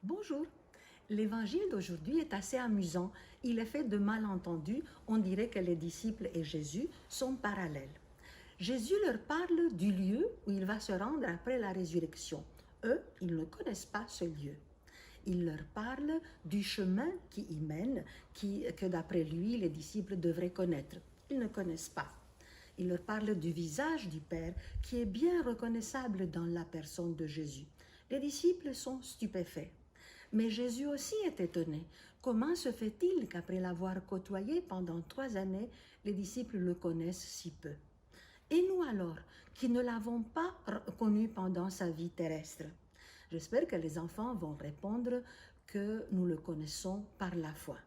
Bonjour. L'évangile d'aujourd'hui est assez amusant. Il est fait de malentendus. On dirait que les disciples et Jésus sont parallèles. Jésus leur parle du lieu où il va se rendre après la résurrection. Eux, ils ne connaissent pas ce lieu. Il leur parle du chemin qui y mène, que d'après lui, les disciples devraient connaître. Ils ne connaissent pas. Il leur parle du visage du Père qui est bien reconnaissable dans la personne de Jésus. Les disciples sont stupéfaits. Mais Jésus aussi est étonné. Comment se fait-il qu'après l'avoir côtoyé pendant 3 années, les disciples le connaissent si peu? Et nous alors, qui ne l'avons pas connu pendant sa vie terrestre? J'espère que les enfants vont répondre que nous le connaissons par la foi.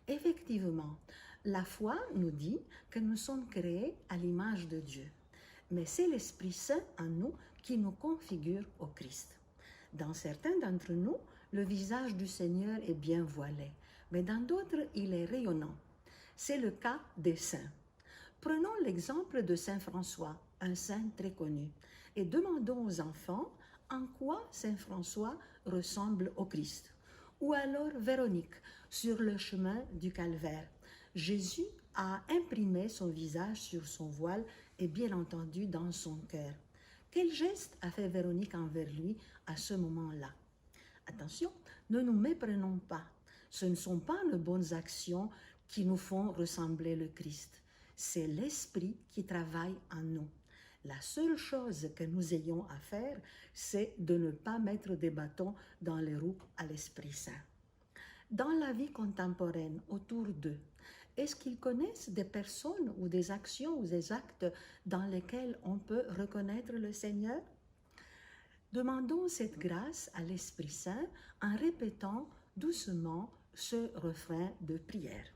Effectivement, la foi nous dit que nous sommes créés à l'image de Dieu. Mais c'est l'Esprit Saint en nous qui nous configure au Christ. Dans certains d'entre nous, le visage du Seigneur est bien voilé, mais dans d'autres, il est rayonnant. C'est le cas des saints. Prenons l'exemple de Saint François, un saint très connu, et demandons aux enfants en quoi Saint François ressemble au Christ. Ou alors Véronique, sur le chemin du Calvaire. Jésus a imprimé son visage sur son voile et bien entendu dans son cœur. Quel geste a fait Véronique envers lui à ce moment-là? Attention, ne nous méprenons pas. Ce ne sont pas nos bonnes actions qui nous font ressembler le Christ. C'est l'Esprit qui travaille en nous. La seule chose que nous ayons à faire, c'est de ne pas mettre des bâtons dans les roues à l'Esprit Saint. Dans la vie contemporaine, autour d'eux, est-ce qu'ils connaissent des personnes ou des actions ou des actes dans lesquels on peut reconnaître le Seigneur? Demandons cette grâce à l'Esprit Saint en répétant doucement ce refrain de prière.